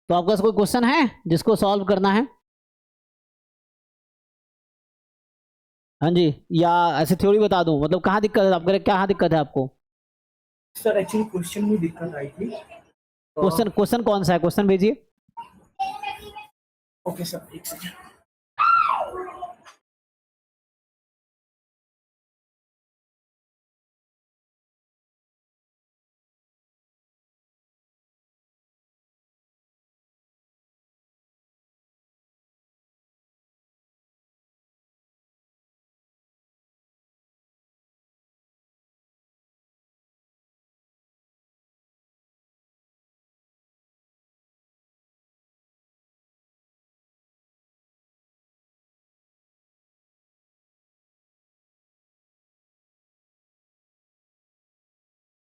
तो आपके पास कोई क्वेश्चन है जिसको सॉल्व करना है? हाँ जी, या ऐसे थ्योरी बता दूं? मतलब कहाँ दिक्कत है आपको, कहाँ दिक्कत है आपको? सर एक्चुअली क्वेश्चन में दिक्कत आई थी। क्वेश्चन कौन सा है? क्वेश्चन भेजिए। ओके सर, एक सेकंड।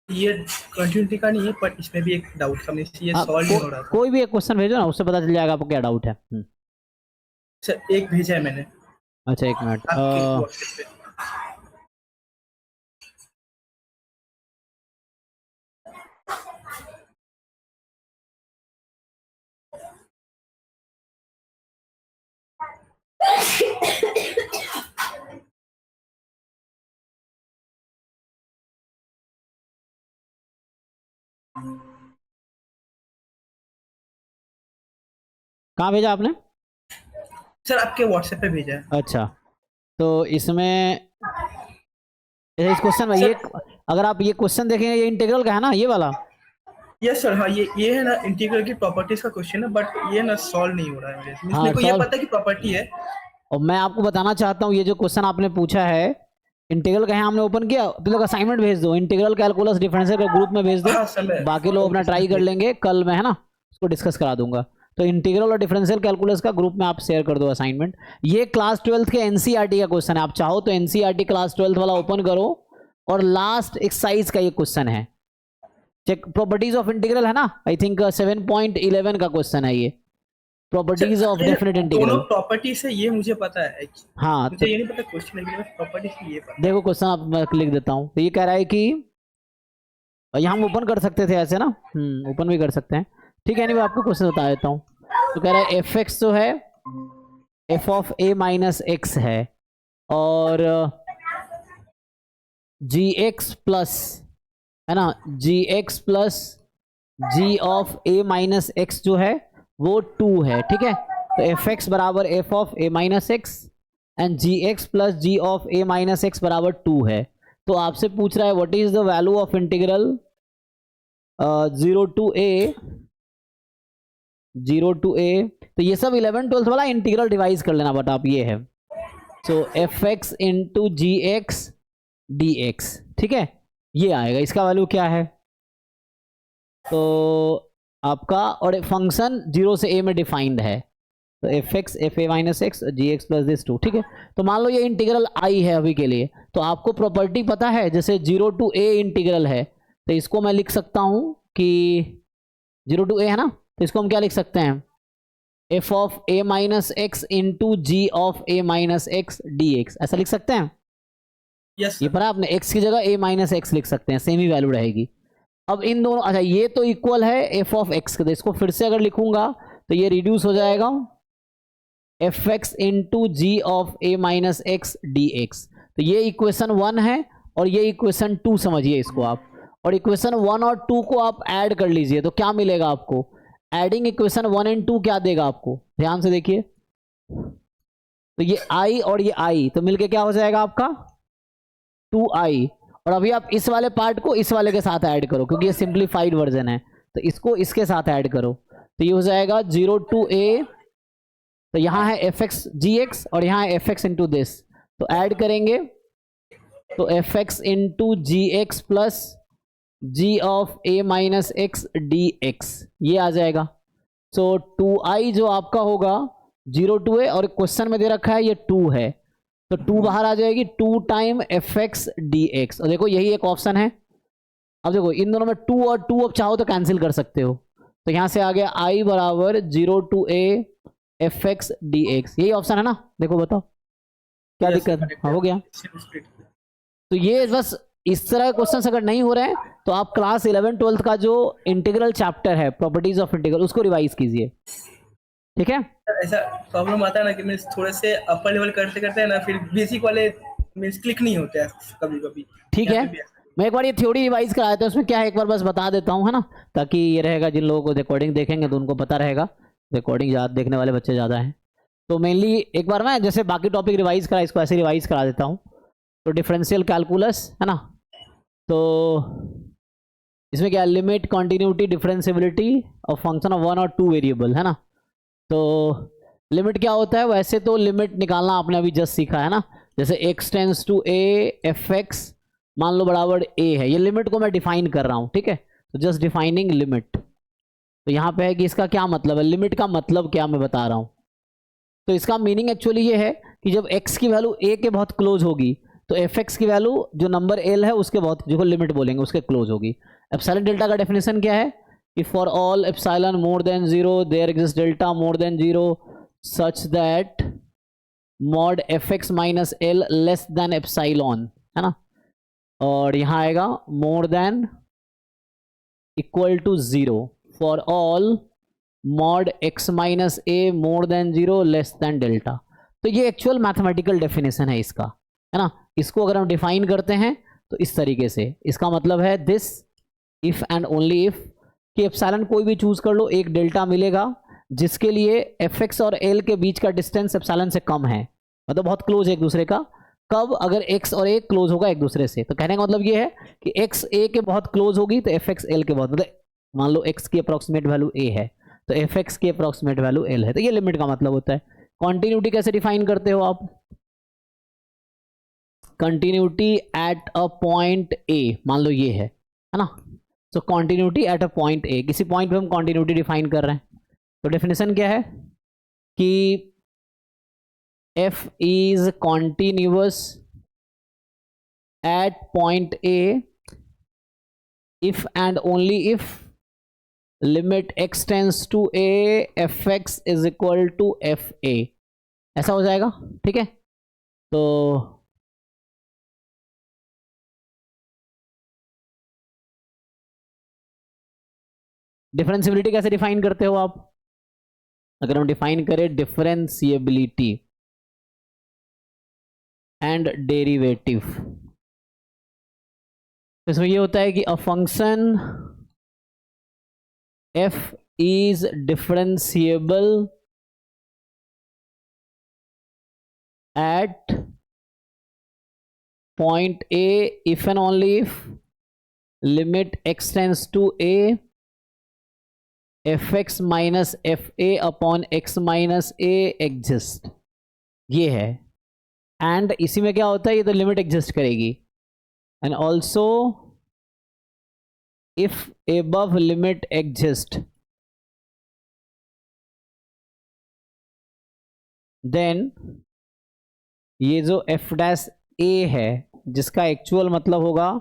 ये कंटिन्यूटी का नहीं है, पर इसमें भी एक डाउट था, मेरे ये सॉल्व नहीं हो रहा था। कोई भी एक क्वेश्चन भेजो ना, उससे पता चल जाएगा आपको क्या डाउट है। सर एक भेजा है मैंने अच्छा, एक मिनट। आपके व्हाट्सएप पे। कहाँ भेजा आपने? सर आपके व्हाट्सएप पे भेजा है। अच्छा, तो इसमें इस क्वेश्चन में ये, सर अगर आप ये क्वेश्चन देखेंगे, ये इंटीग्रल का है ना, ये वाला। यस सर, हाँ ये है ना इंटीग्रल की प्रॉपर्टीज का क्वेश्चन है, बट ये ना सॉल्व नहीं हो रहा है मेरे। हाँ, मेरे को ये सॉल्व। पता है कि प्रॉपर्टी है। और मैं आपको बताना चाहता हूँ, ये जो क्वेश्चन आपने पूछा है इंटीग्रल का है, हमने ओपन किया तो लोग असाइनमेंट भेज दो, इंटीग्रल कैलकुलस डिफरेंशियल का ग्रुप में भेज दो। हाँ सर, मैं बाकी लोग अपना ओके सर, ट्राई कर भेज। लेंगे, कल मैं है ना उसको डिस्कस करा दूंगा। तो इंटीग्रल और डिफरेंशियल कैलकुलस का ग्रुप में आप शेयर कर दो असाइनमेंट। ये क्लास 12th के एनसीईआरटी का क्वेश्चन है, आप चाहो तो एनसीईआरटी क्लास 12th वाला ओपन करो और लास्ट एक्सरसाइज का ये क्वेश्चन है। चेक प्रॉपर्टीज ऑफ इंटीग्रल है ना, आई थिंक 7.11 का क्वेश्चन है ये, प्रॉपर्टीज ऑफ ये डेफिनेट दोनों इंटीग्रल। प्रॉपर्टी से ये मुझे पता है। हाँ, मुझे तो ये नहीं पता क्वेश्चन, लेकिन बस प्रॉपर्टी से ये पता है। देखो क्वेश्चन आप, मैं लिख देता हूँ। तो ये कह रहा है कि यहाँ हम ओपन कर सकते थे ऐसे ना, ओपन भी कर सकते हैं, ठीक है। नहीं, मैं आपको क्वेश्चन बता देता हूँ। तो कह रहा है एफ एक्स जो है f of a minus x है, और जी एक्स प्लस, है ना, g x plus g of a minus x जो है वो 2 है, ठीक है। तो एफ एक्स बराबर f of a minus x and g x plus g of a minus x बराबर 2 है। तो आपसे पूछ रहा है what is the value of integral 0 to a, 0 to a. तो ये सब 11th-12th वाला इंटीग्रल डिवाइस कर लेना, बट आप ये है। सो F x into g x d x, ठीक है, ये आएगा। इसका वैल्यू क्या है? तो आपका, और फंक्शन 0 से a में डिफाइंड है, तो f x f a minus x g x plus this 2, ठीक है। तो मान लो ये इंटीग्रल आई है अभी के लिए, तो आपको प्रॉपर्टी पता है, जैसे 0 टू a इंटीग्रल है, तो इसको मैं लिख सकता हूं कि 0 टू a है ना, तो इसको हम क्या लिख सकते हैं, f of a minus x into g of a minus x d x, ऐसा लिख सकते हैं। यस ये सर। पता आपने, x की जगह a माइनस एक्स लिख सकते हैं, सेम ही वैल्यू रहेगी। अब इन दोनों, अच्छा ये तो इक्वल है एफ ऑफ एक्स के, तो इसको फिर से अगर लिखूंगा तो ये रिड्यूस हो जाएगा f x into g of a minus x d x. तो ये इक्वेशन 1 है और ये इक्वेशन 2 समझिए इसको आप, और इक्वेशन 1 और 2 को आप ऐड कर लीजिए तो क्या मिलेगा आपको। एडिंग इक्वेशन 1 एंड 2 क्या देगा आपको, ध्यान से देखिए। तो ये i और ये i तो मिलके क्या हो जाएगा आपका 2i। और अभी आप इस वाले पार्ट को इस वाले के साथ ऐड करो, क्योंकि ये सिंप्लीफाइड वर्जन है, तो इसको इसके साथ ऐड करो, तो ये हो जाएगा 0 टू a। तो यहाँ है एफ एक्स जी एक्स और यहाँ है एफ एक्स इंटू दिस, तो ऐड करेंगे तो f x into g x plus g of a minus x d x, ये आ जाएगा। सो 2i जो आपका होगा 0 टू a, और क्वेश्चन में दे रखा है ये 2 है, तो 2 बाहर आ जाएगी, 2 time F x d x. और देखो यही एक ऑप्शन है। अब देखो इन दोनों में 2 और 2 अब चाहो तो कैंसिल कर सकते हो, तो यहां से आ गया i बराबर 0 to a f x d x, यही ऑप्शन है ना। देखो बताओ क्या दिक्कत है, हाँ हो गया। तो ये बस इस तरह के क्वेश्चंस अगर नहीं हो रहे हैं तो आप क्लास 11-12 का जो इंटीग्रल चैप्टर है प्रॉपर्टीज ऑफ इंटीग्रल उसको रिवाइज कीजिए, ठीक है। ऐसा प्रॉब्लम आता है ना कि मीन्स थोड़े से अपर लेवल करते करते हैं ना, फिर बेसिक वाले मीन्स क्लिक नहीं होते हैं कभी कभी। ठीक है, मैं एक बार ये थ्योरी रिवाइज करा देता हूँ, उसमें क्या है एक बार बस बता देता हूँ, है ना, ताकि ये रहेगा जिन लोगों को रिकॉर्डिंग देखेंगे तो उनको पता रहेगा, रिकॉर्डिंग ज़्यादा देखने वाले बच्चे ज़्यादा हैं। तो मेनली एक बार मैं जैसे बाकी टॉपिक रिवाइज करा इसको ऐसे रिवाइज करा देता हूँ। तो डिफरेंशियल कैलकुलस है ना, तो इसमें क्या limit continuity differentiability of function of 1 और 2 वेरिएबल, है ना। तो लिमिट क्या होता है, वैसे तो लिमिट निकालना आपने अभी जस्ट सीखा है ना, जैसे x tends to a f x मान लो बराबर a है, ये लिमिट को मैं डिफाइन कर रहा हूँ, ठीक है। तो जस्ट डिफाइनिंग लिमिट, तो यहाँ पे है कि इसका क्या मतलब है, लिमिट का मतलब क्या मैं बता रहा हूँ। तो इसका मीनिंग एक्चुअली ये है कि जब x की वैल्यू a के बहुत क्लोज होगी तो एफ एक्स की वैल्यू जो नंबर l है उसके बहुत, जो लिमिट बोलेंगे उसके क्लोज होगी। एप्सिलॉन डेल्टा का डेफिनेशन क्या है कि for all epsilon more than 0 there exist delta more than 0 such that mod f x minus l less than epsilon, है ना। और यहाँ आएगा more than equal to 0 for all mod x minus a more than 0 less than delta. तो ये actual mathematical definition है इसका, है ना। इसको अगर हम डिफाइन करते हैं तो इस तरीके से, इसका मतलब है this if and only if कि एप्सिलॉन कोई भी चूज कर लो, एक डेल्टा मिलेगा जिसके लिए एफ एक्स और एल के बीच का डिस्टेंस एप्सिलॉन से कम है, मतलब बहुत क्लोज है एक दूसरे का। कब, अगर एक्स और ए क्लोज होगा एक दूसरे से। तो कहने का मतलब ये है कि एक्स ए के बहुत क्लोज होगी तो एफ एक्स एल के बहुत, मतलब मान लो एक्स की अप्रॉक्सीमेट वैल्यू ए है तो एफ एक्स की अप्रॉक्सीमेट वैल्यू एल है। तो ये लिमिट का मतलब होता है। कॉन्टिन्यूटी कैसे डिफाइन करते हो आप, continuity at a point A, मान लो ये है ना। तो continuity at a point A, किसी पॉइंट पे हम कॉन्टिन्यूटी डिफाइन कर रहे हैं। तो डेफिनेशन क्या है कि f is continuous at point a if and only if limit x tends to a f x is equal to f a, ऐसा हो जाएगा, ठीक है। तो डिफरेंशियबिलिटी कैसे डिफाइन करते हो आप, अगर हम डिफाइन करें डिफरेंशियबिलिटी एंड डेरिवेटिव, तो इसमें ये होता है कि a function f is differentiable eight point a if and only if limit x tends to a f x minus f a upon x minus A exist, ये है। And इसी में क्या होता है, ये तो लिमिट एग्जिस्ट करेगी। And also if above limit exist then ये जो एफ डैश ए है जिसका एक्चुअल मतलब होगा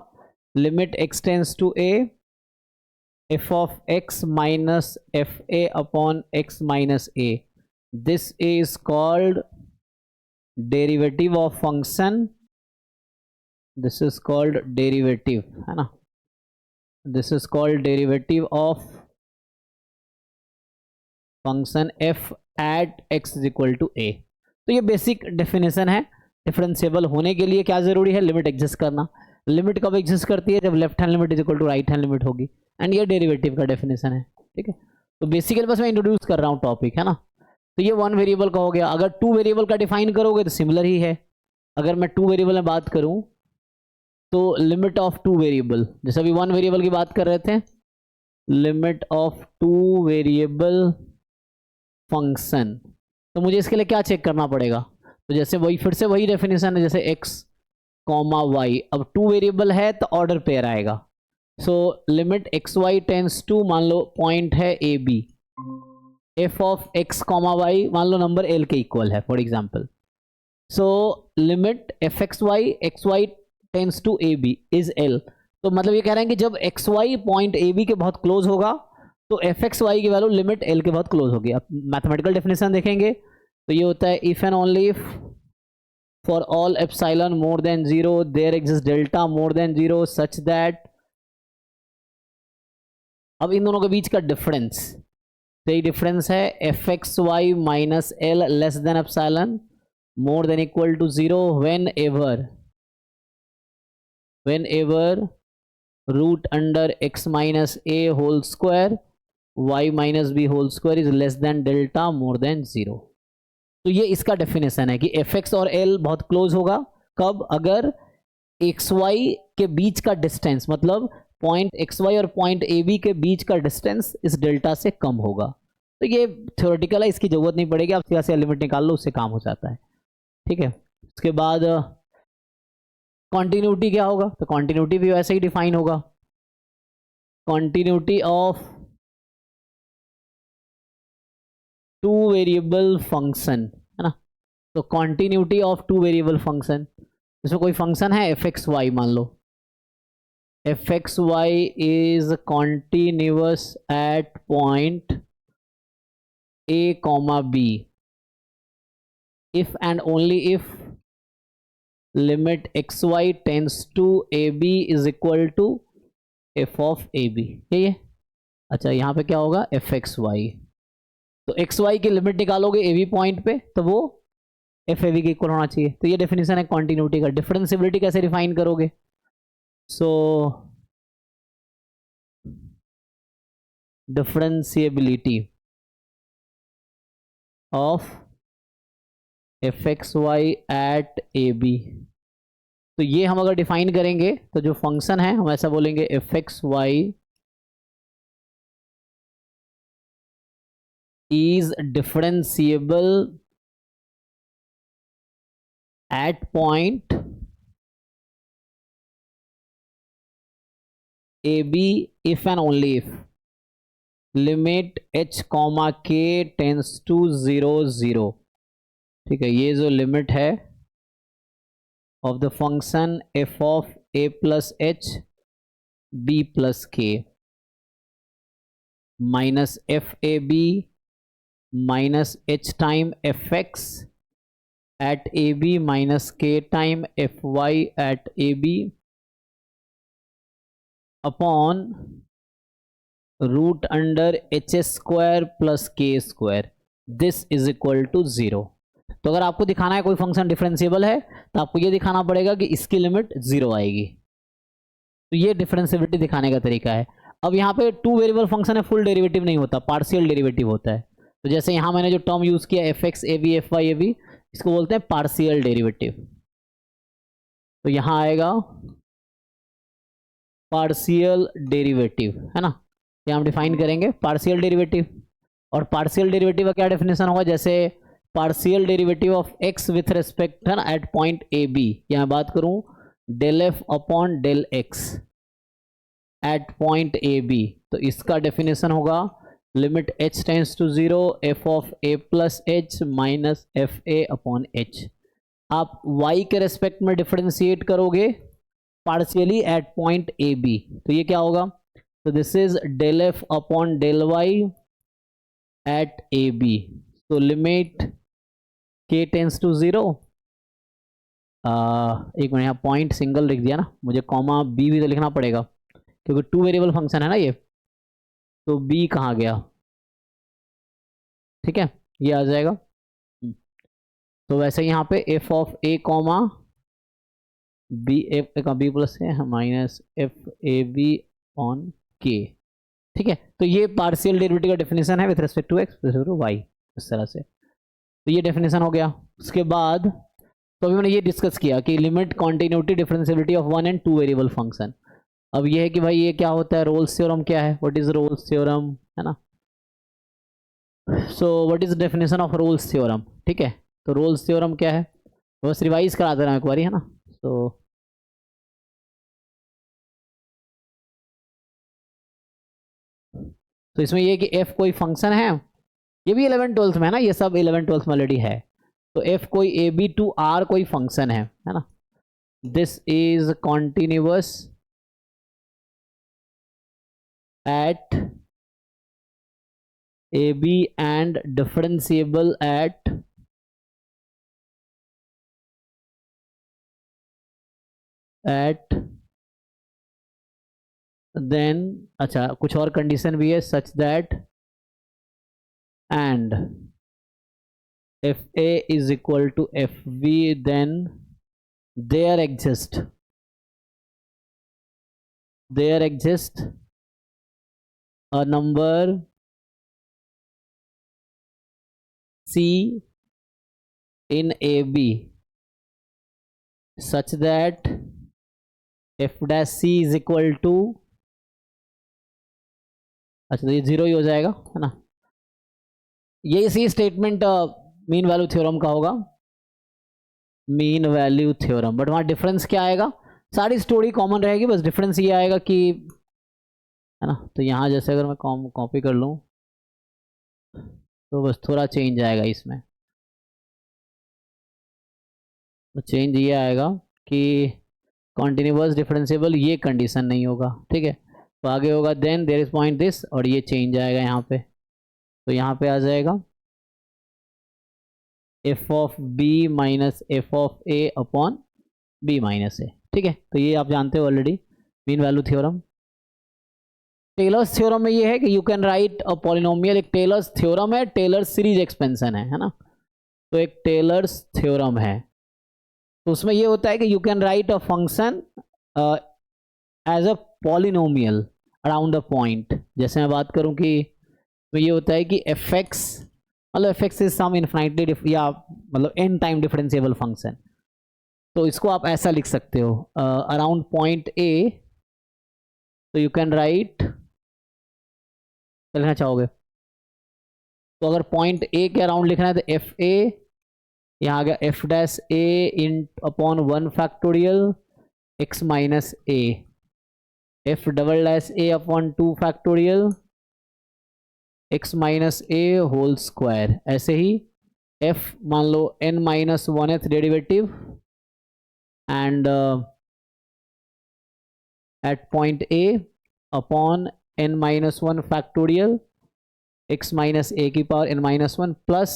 limit x tends to a f of x minus fa upon x minus a, this is called derivative of function, this is called derivative, है ना, this is called derivative of function f at x is equal to a। तो ये basic definition है। Differentiable होने के लिए क्या जरूरी है, लिमिट एग्जिस्ट करना। लिमिट कब एग्जिस्ट करती है, जब left hand limit is equal to right hand limit होगी। एंड ये डेरिवेटिव का डेफिनेशन है, ठीक है। तो बेसिकली बस मैं इंट्रोड्यूस कर रहा हूँ टॉपिक, है ना। तो ये 1 वेरिएबल का हो गया। अगर 2 वेरिएबल का डिफाइन करोगे तो सिमिलर ही है। अगर मैं 2 वेरिएबल में बात करूँ तो लिमिट ऑफ 2 वेरिएबल, जैसे अभी 1 वेरिएबल की बात कर रहे थे, लिमिट ऑफ 2 वेरिएबल फंक्शन, तो मुझे इसके लिए क्या चेक करना पड़ेगा, तो जैसे वही फिर से वही डेफिनेशन है, जैसे x कॉमा वाई, अब 2 वेरिएबल है तो ऑर्डर पेयर आएगा। So limit x y tends to, मान लो पॉइंट है a b, f of x comma y मान लो नंबर एल के इक्वल है for example. So limit f x y tends to a b is l. तो मतलब ये कह रहे हैं कि जब x y point a b के बहुत क्लोज होगा तो एफ एक्स वाई की वैल्यू लिमिट एल के बहुत क्लोज होगी। अब मैथमेटिकल डेफिनेशन देखेंगे तो ये होता है if and only if for all epsilon more than 0 there exists delta more than 0 such that, अब इन दोनों के बीच का डिफरेंस, तो ये डिफरेंस है f x y minus l less than epsilon more than equal to 0 whenever root under x minus a whole square y minus b whole square is less than delta more than 0। तो ये इसका definition है कि f x और l बहुत close होगा कब, अगर एक्स वाई के बीच का डिस्टेंस, मतलब पॉइंट एक्स वाई और पॉइंट ए बी के बीच का डिस्टेंस इस डेल्टा से कम होगा। तो ये थ्योरेटिकल है, इसकी जरूरत नहीं पड़ेगी, आप सीधा से लिमिट निकाल लो, उससे काम हो जाता है। ठीक है, उसके बाद कॉन्टिन्यूटी क्या होगा, तो कॉन्टिन्यूटी भी वैसे ही डिफाइन होगा, continuity of two variable function, है ना। तो continuity of two variable function, इसमें कोई फंक्शन है एफ एक्स वाई, मान लो f x y is continuous at point a comma b if and only if limit x y tends to a b is equal to f of a b, यही है। अच्छा, यहाँ पे क्या होगा, f x y, तो x y की limit निकालोगे ए बी पॉइंट पे तो वो एफ ए बी के इक्वल होना चाहिए। तो ये डेफिनेशन है कॉन्टिन्यूटी का। डिफरेंशिएबिलिटी कैसे डिफाइन करोगे, so differentiability of f x y at a b, तो ये हम अगर डिफाइन करेंगे तो जो फंक्शन है हम ऐसा बोलेंगे f x y is differentiable at point AB if and only if limit h comma k tends to 0 0। ठीक है, ये जो लिमिट है of the function f of a plus h b plus k minus f a b minus h time fx at ab minus k time fy at ab upon root under h square plus k square, this is equal to 0। तो अगर आपको दिखाना है कोई function differentiable है तो आपको ये दिखाना पड़ेगा कि इसकी लिमिट 0 आएगी। तो ये डिफरेंशिएबिलिटी दिखाने का तरीका है। अब यहाँ पे टू वेरिएबल फंक्शन है, फुल डेरिवेटिव नहीं होता, पार्शियल डेरिवेटिव होता है। तो जैसे यहाँ मैंने जो टर्म यूज किया f x a b f y a b, इसको बोलते हैं पार्शियल डेरिवेटिव। तो यहाँ आएगा पार्शियल डेरिवेटिव, है ना, ये हम डिफाइन करेंगे पार्शियल डेरिवेटिव। और पार्शियल डेरिवेटिव का क्या डेफिनेशन होगा, जैसे partial derivative of x with respect, है ना, एट पॉइंट ए बी, यहाँ बात करूँ del f upon del x at point a b, तो इसका डेफिनेशन होगा limit h tends to 0 f of a plus h minus f a upon h. आप y के रेस्पेक्ट में डिफरेंशिएट करोगे partially at point a b, तो ये क्या होगा, तो this is del f upon del y at a b, तो लिमिट k टेंस टू 0, एक मिनट, यहाँ पॉइंट सिंगल लिख दिया ना, मुझे कॉमा b भी तो लिखना पड़ेगा क्योंकि टू वेरिएबल फंक्शन है ना ये, तो b कहाँ गया, ठीक है, ये आ जाएगा। तो वैसे यहाँ पे f of a comma b f का बी प्लस है minus f a b on k, ठीक है। तो ये पार्शियल डेरिवेटिव का डेफिनेशन है with respect to x with respect to y, इस तरह से। तो ये डेफिनेशन हो गया। उसके बाद तो अभी मैंने ये डिस्कस किया कि limit continuity differentiability of one and to variable function. अब ये है कि भाई ये क्या होता है, रोल्स थ्योरम क्या है, व्हाट इज रोल्स थ्योरम, है ना। So what is definition of Rolle's theorem, ठीक है। तो रोल्स थ्योरम क्या है, बस रिवाइज करा दे रहा हूँ एक बारी, है ना। तो इसमें ये कि f कोई फंक्शन है, ये भी 11th-12th में है ना, ये सब 11th-12th में ऑलरेडी है। तो f कोई ए बी टू आर कोई फंक्शन है ना, this is continuous at AB and differentiable at at then, अच्छा कुछ और कंडीशन भी है, such that and f a is equal to f b, then there exist a number C in AB such that f dash C is equal to, अच्छा तो ये zero ही हो जाएगा है ना, ये इसी स्टेटमेंट मीन वैल्यू थ्योरम का होगा, मीन वैल्यू थ्योरम। बट वहाँ डिफरेंस क्या आएगा, सारी स्टोरी कॉमन रहेगी, बस डिफरेंस ये आएगा कि, है ना, तो यहाँ जैसे अगर मैं कॉपी कर लूँ तो बस थोड़ा चेंज आएगा इसमें, तो चेंज ये आएगा कि कॉन्टिन्यूअस डिफरेंशिएबल ये कंडीशन नहीं होगा, ठीक है, तो आगे होगा then there is point this, और ये चेंज आएगा यहाँ पे, तो यहाँ पे आ जाएगा f of b minus f of a upon b minus a, ठीक है, तो ये आप जानते हो already mean value theorem. Taylor's theorem में ये है कि you can write a polynomial, एक टेलर्स थ्योरम है, टेलर्स सीरीज एक्सपेंशन है ना, तो एक टेलर्स थ्योरम है, तो उसमें ये होता है कि you can write a function as a polynomial around a point. जैसे मैं बात करूं कि तो ये होता है कि एफ एक्स, मतलब f x is some infinitely या मतलब एन टाइम डिफरेंशिएबल फंक्शन, तो इसको आप ऐसा लिख सकते हो अराउंड पॉइंट ए, तो यू कैन राइट, लिखना चाहोगे तो अगर पॉइंट ए के अराउंड लिखना है तो एफ ए, यहाँ आ गया f dash a in upon 1 factorial x minus a, f double dash a upon 2 factorial x minus a whole square, ऐसे ही एफ मान लो n minus 1th derivative and at point a upon n minus 1 factorial x minus a की power n minus 1 plus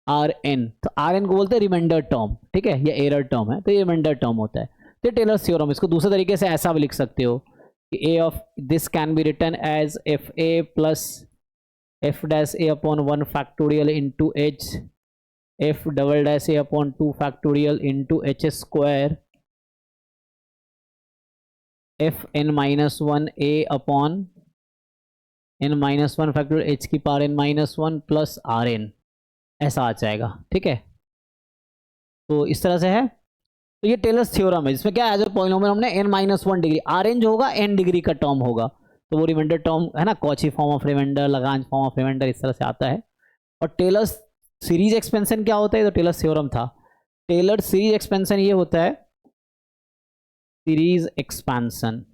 r n, तो r n को बोलते हैं reminder term, ठीक है, ये एरर टर्म है, तो ये रिमाइंडर टर्म होता है, तो टेलर्स थ्योरम। इसको दूसरे तरीके से ऐसा भी लिख सकते हो कि a of this can be written as f a plus f dash a upon 1 factorial into h f double dash a upon 2 factorial into h square f n minus 1 a upon n minus 1 factorial h की power n minus 1 plus r n, ऐसा आ जाएगा, ठीक है, तो इस तरह से है। तो ये टेलर्स थ्योरम है जिसमें क्या है, एज अ पॉलिनोमियल हमने n माइनस 1 डिग्री, आर एन जो होगा n डिग्री का टर्म होगा, तो वो रिमाइंडर टर्म है ना, Cauchy form of remainder, Lagrange form of remainder, इस तरह से आता है। और टेलर्स सीरीज एक्सपेंशन क्या होता है, तो टेलर्स थ्योरम था। टेलर सीरीज एक्सपेंशन ये होता है, सीरीज एक्सपेंशन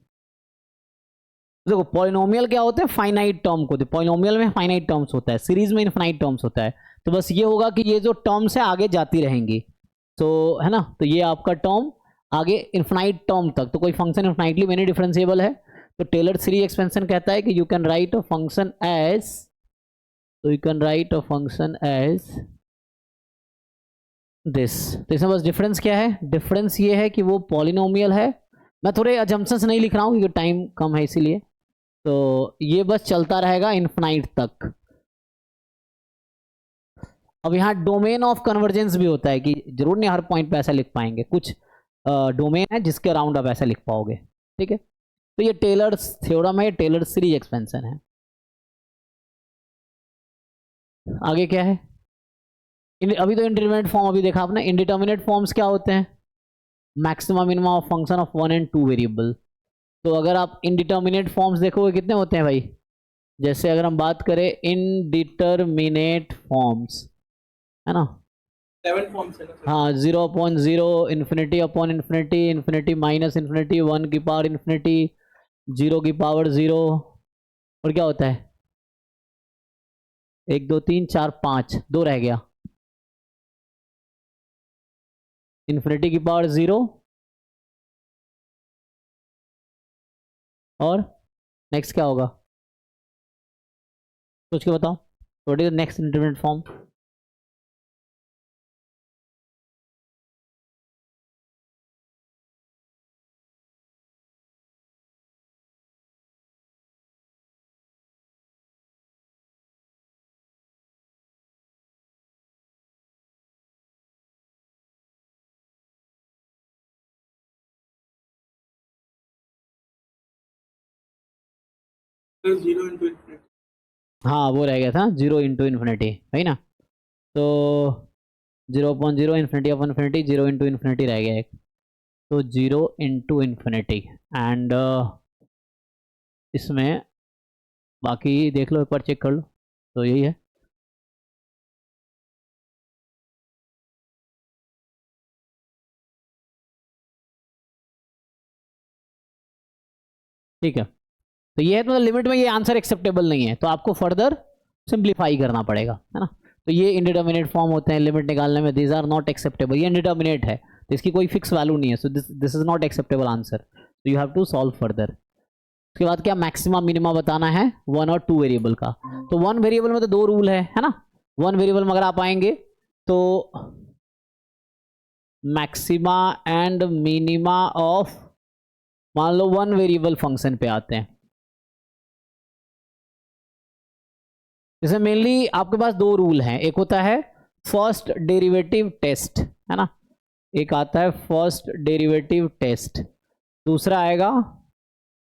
देखो पॉलिनोमियल क्या होता है, फाइनाइट टर्म को, पॉलिनोमियल में फाइनाइट टर्म्स होता है, सीरीज में इनफाइनाइट टर्म्स होता है, तो बस ये होगा कि ये जो टर्म्स है आगे जाती रहेंगी, तो है ना, तो ये आपका टर्म आगे इन्फिनाइट टर्म तक, तो कोई फंक्शन इन्फिनाइटली मेनी डिफरेंशिएबल है, तो टेलर सीरीज एक्सपेंशन कहता है कि you can write a function as, तो you can write a function as this, तो इसमें बस डिफरेंस क्या है, डिफरेंस ये है कि वो पॉलिनोमियल है, मैं थोड़े अजम्पशंस नहीं लिख रहा हूँ क्योंकि टाइम कम है इसीलिए, तो ये बस चलता रहेगा इन्फिनाइट तक। अब यहाँ डोमेन ऑफ कन्वर्जेंस भी होता है कि जरूर नहीं हर पॉइंट पे ऐसा लिख पाएंगे, कुछ डोमेन है जिसके अराउंड आप ऐसा लिख पाओगे, ठीक है, तो ये टेलर्स थ्योरम है, टेलर सीरीज एक्सपेंशन है। आगे क्या है, अभी तो इंडिटरमिनेट फॉर्म अभी देखा आपने, इंडिटरमिनेट फॉर्म्स क्या होते हैं, maximum minimum of function of 1 and 2 variable, तो अगर आप इंडिटरमिनेट फॉर्म्स देखोगे कितने होते हैं भाई, जैसे अगर हम बात करें इनडिटरमिनेट फॉर्म्स, है ना, 7 फॉर्म्स है ना सर? हाँ 0/0 infinity upon infinity infinity minus infinity 1 की पावर इन्फिनिटी 0 की पावर 0, और क्या होता है 1 2 3 4 5, 2 रह गया, इन्फिनिटी की पावर 0 और नेक्स्ट क्या होगा, सोच के बताओ, what is the next indeterminate form, zero into infinity. हाँ वो रह गया था 0 इंटू इन्फिनिटी, है ना। तो 0/0 infinity upon infinity, 0 into infinity रह गया एक, तो 0 इंटू इन्फिनिटी। एंड इसमें बाकी देख लो, एक बार चेक कर लो, तो यही है। ठीक है, तो ये है, मतलब लिमिट में ये आंसर एक्सेप्टेबल नहीं है, तो आपको फर्दर सिंप्लीफाई करना पड़ेगा, है ना। तो ये इंडिटर्मिनेट फॉर्म होते हैं लिमिट निकालने में, दिस आर नॉट एक्सेप्टेबल, ये इंडिटर्मिनेट है तो इसकी कोई फिक्स वैल्यू नहीं है, so this is not acceptable answer, तो you have to solve further. उसके बाद क्या, मैक्सिमा मिनिमा बताना है 1 और 2 वेरिएबल का। तो 1 वेरिएबल में तो 2 रूल है ना। 1 वेरिएबल में अगर आप आएंगे तो मैक्सिमा एंड मिनिमा ऑफ, मान लो 1 वेरिएबल फंक्शन पे आते हैं, जैसे मेनली आपके पास 2 रूल हैं, एक होता है फर्स्ट डेरिवेटिव टेस्ट, है ना, एक आता है फर्स्ट डेरिवेटिव टेस्ट, दूसरा आएगा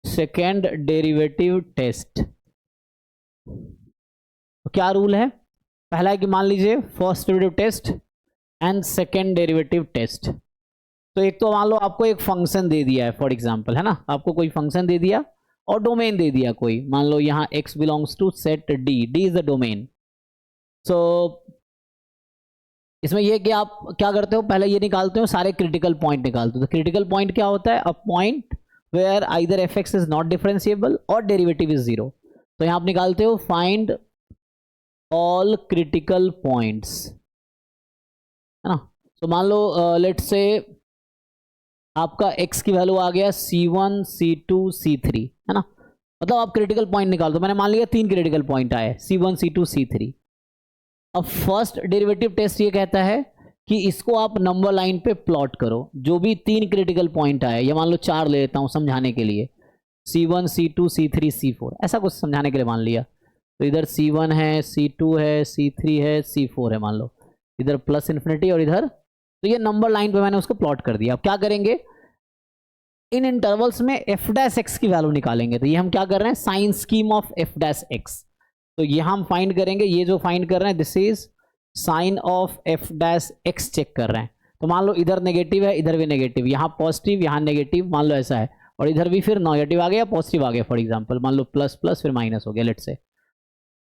सेकेंड डेरिवेटिव टेस्ट। तो क्या रूल है, पहला है कि मान लीजिए first derivative test and second derivative test. तो एक तो मान लो आपको एक फंक्शन दे दिया है फॉर एग्जांपल, है ना, आपको कोई फंक्शन दे दिया और डोमेन दे दिया कोई, मान लो यहाँ x belongs to set D, D is the domain. So इसमें यह कि आप क्या करते हो, पहले ये निकालते हो, सारे क्रिटिकल पॉइंट निकालते हो। तो क्रिटिकल पॉइंट क्या होता है, a point where either f x is not differentiable और डेरिवेटिव इज 0। तो यहाँ आप निकालते हो फाइंड ऑल क्रिटिकल पॉइंट्स, है ना। तो मान लो लेट्स से आपका x की वैल्यू आ गया C1 C2 C3, है ना, मतलब आप क्रिटिकल पॉइंट निकाल दो। मैंने मान लिया 3 क्रिटिकल पॉइंट आए, C1 C2 C3। अब फर्स्ट डेरिवेटिव टेस्ट ये कहता है कि इसको आप नंबर लाइन पे प्लॉट करो, जो भी 3 क्रिटिकल पॉइंट आए, या मान लो 4 ले लेता हूं समझाने के लिए, C1 C2 C3 C4, ऐसा कुछ समझाने के लिए मान लिया। तो इधर C1 है, C2 है, C3 है, C4 है, मान लो इधर प्लस इन्फिनिटी और इधर, तो ये नंबर लाइन पे मैंने उसको प्लॉट कर दिया। अब क्या करेंगे, इन इंटरवल्स में एफ डैश एक्स की वैल्यू निकालेंगे। तो ये हम क्या कर रहे हैं, sign scheme of f dash x, तो ये हम फाइंड करेंगे, ये जो फाइंड कर रहे हैं this is sign of f dash x check कर रहे हैं। तो मान लो इधर नेगेटिव है, इधर भी नेगेटिव, यहाँ पॉजिटिव यहाँ नेगेटिव, मान लो ऐसा है, और इधर भी फिर नेगेटिव आ गया पॉजिटिव आ गया, फॉर एग्जांपल मान लो प्लस प्लस फिर माइनस हो गया, लेट से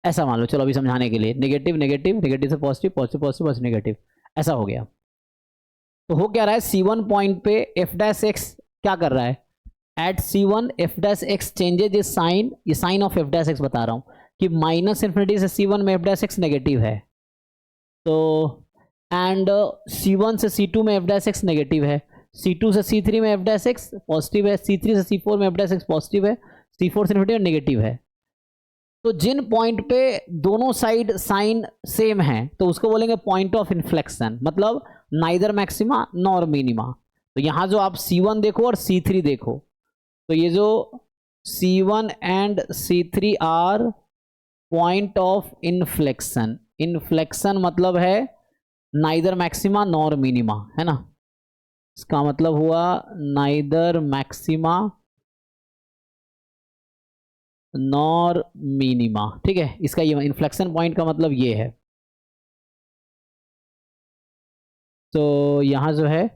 ऐसा मान लो, चलो अभी समझाने के लिए, नेगेटिव नेगेटिव नेगेटिव से positive positive positive positive negative, ऐसा हो गया। तो हो क्या रहा है, C1 पॉइंट पे एफ डैश एक्स क्या कर रहा है, at C1 f dash x changes is sign, ये sign of f dash x बता रहा हूं कि माइनस इन्फिनिटी से C1 में एफ डैश एक्स नेगेटिव है, तो एंड C1 से C2 में एफ डैश एक्स नेगेटिव है, C2 से C3 में एफ डैश एक्स पॉजिटिव है, C3 से C4 में एफ डैश एक्स पॉजिटिव है, C4 से इन्फिनिटी नेगेटिव है। तो जिन पॉइंट पे दोनों साइड साइन सेम है तो उसको बोलेंगे पॉइंट ऑफ इन्फ्लेक्शन, मतलब नाइदर मैक्सिमा नॉर मिनिमा। तो यहाँ जो आप C1 देखो और C3 देखो, तो ये जो C1 and C3 are point of inflection, inflection मतलब है नाइदर मैक्सिमा नॉर मिनिमा, है ना, इसका मतलब हुआ नाइदर मैक्सिमा नॉर मिनिमा, ठीक है, इसका ये इन्फ्लेक्शन पॉइंट का मतलब ये है। तो यहां जो है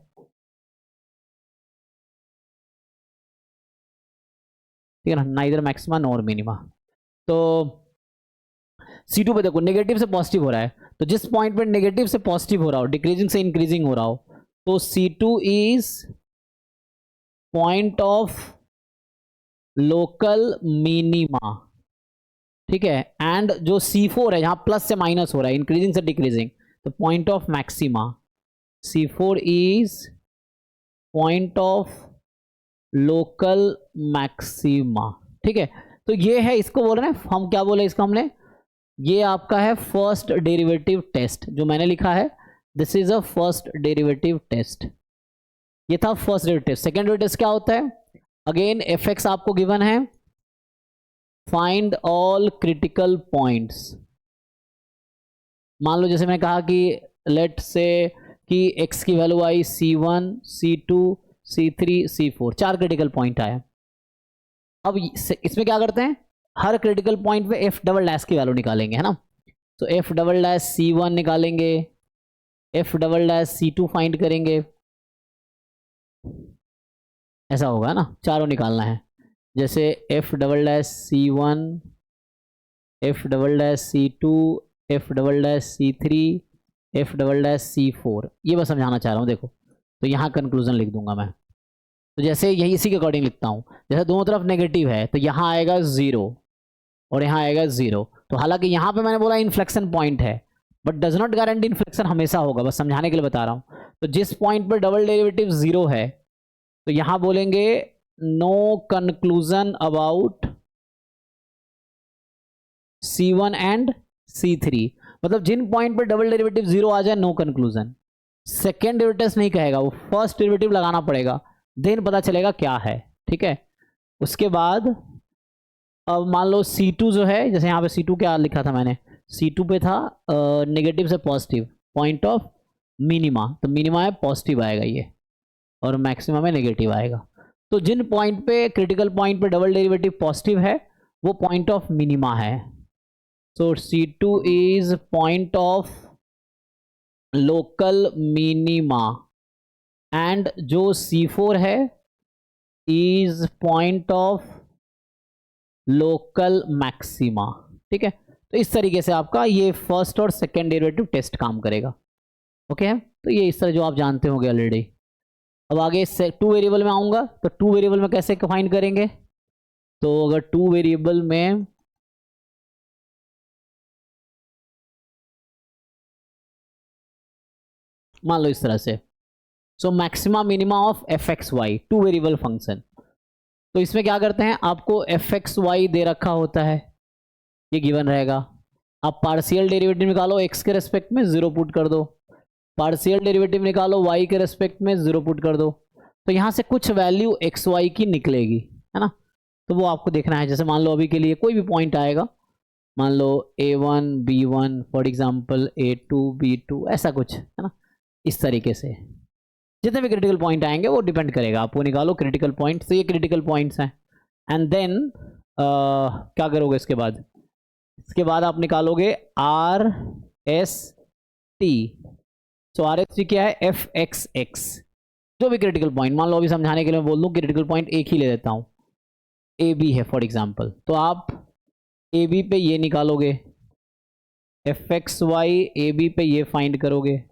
ठीक है ना, नाइदर मैक्सिमा नॉर मिनिमा। तो C2 पे देखो नेगेटिव से पॉजिटिव हो रहा है, तो जिस पॉइंट पे नेगेटिव से पॉजिटिव हो रहा हो, डिक्रीजिंग से इंक्रीजिंग हो रहा हो, तो C2 is point of local minima, ठीक है। एंड जो C4 है जहां प्लस से माइनस हो रहा है, इंक्रीजिंग से डिक्रीजिंग, तो point of maxima, C4 is point of local maxima, ठीक है। तो ये है, इसको बोल रहे हैं हम, क्या बोले इसको हमने, ये आपका है फर्स्ट डेरिवेटिव टेस्ट, जो मैंने लिखा है this is a first derivative test, ये था first derivative test. Second derivative test क्या होता है, अगेन एफ एक्स आपको गिवन है, फाइंड ऑल क्रिटिकल पॉइंट्स। मान लो जैसे मैं कहा कि लेट से कि x की वैल्यू आई C1 C2 C3 C4, 4 critical point आया। अब इसमें क्या करते हैं, हर क्रिटिकल पॉइंट पे एफ डबल डैश की वैल्यू निकालेंगे, है ना। तो एफ डबल डैश C1 निकालेंगे, F double dash C2 find करेंगे, ऐसा होगा, है ना, चारों निकालना है। जैसे F double dash C1, F double dash C2, F double dash C3, F double dash C4, ये बस समझाना चाह रहा हूँ। देखो, तो यहाँ कंक्लूजन लिख दूंगा मैं। तो जैसे यही इसी के अकॉर्डिंग लिखता हूँ, जैसे दोनों तरफ नेगेटिव है तो यहाँ आएगा 0 और यहाँ आएगा 0। तो हालांकि यहाँ पे मैंने बोला इन्फ्लेक्शन पॉइंट है, but does not guarantee inflection हमेशा होगा, बस समझाने के लिए बता रहा हूँ। तो जिस पॉइंट पर डबल डेरिवेटिव 0 है तो यहाँ बोलेंगे no conclusion about C1 and C3, मतलब जिन पॉइंट पर डबल डेरिवेटिव 0 आ जाए नो कंक्लूजन। सेकेंड डेरिवेटिव नहीं कहेगा, वो फर्स्ट डेरिवेटिव लगाना पड़ेगा, देन पता चलेगा क्या है, ठीक है। उसके बाद अब मान लो C2 जो है, जैसे यहाँ पे C2 क्या लिखा था मैंने, C2 पे था नेगेटिव से पॉजिटिव, पॉइंट ऑफ मिनिमा, तो मिनिमा है पॉजिटिव आएगा ये, और मैक्सिमम में नेगेटिव आएगा। तो जिन पॉइंट पे क्रिटिकल पॉइंट पे डबल डेरिवेटिव पॉजिटिव है वो पॉइंट ऑफ मिनिमा है। सो C2 is point of local minima, and जो C4 है is point of local maxima, ठीक है। तो इस तरीके से आपका ये फर्स्ट और सेकेंड डेरिवेटिव टेस्ट काम करेगा, ओके है। तो ये इस तरह जो आप जानते होंगे ऑलरेडी। अब आगे से 2 वेरिएबल में आऊँगा, तो 2 वेरिएबल में कैसे फाइंड करेंगे। तो अगर 2 वेरिएबल में मान लो इस तरह से, so maxima minima of f x y, 2 variable function. तो इसमें क्या करते हैं, आपको एफ एक्स वाई दे रखा होता है, ये गिवन रहेगा। आप पार्शियल डेरिवेटिव निकालो, एक्स के रेस्पेक्ट में 0 पुट कर दो, पार्शियल डेरिवेटिव निकालो वाई के रेस्पेक्ट में 0 पुट कर दो। तो यहाँ से कुछ वैल्यू एक्स वाई की निकलेगी, है ना। तो वो आपको देखना है। जैसे मान लो अभी के लिए कोई भी पॉइंट आएगा, मान लो A1 B1 for example A2 B2, ऐसा कुछ, है ना। इस तरीके से जितने भी क्रिटिकल पॉइंट आएंगे वो डिपेंड करेगा, आपको निकालो क्रिटिकल पॉइंट। तो ये क्रिटिकल पॉइंट्स हैं, एंड देन क्या करोगे इसके बाद, इसके बाद आप निकालोगे आर एस टी। सो आर एस टी क्या है, एफ एक्स एक्स, जो भी क्रिटिकल पॉइंट, मान लो अभी समझाने के लिए मैं बोल दूं क्रिटिकल पॉइंट एक ही ले लेता हूं, ए बी है फॉर एग्जांपल। तो आप ए बी पे ये निकालोगे, f x y a b पे ये फाइंड करोगे,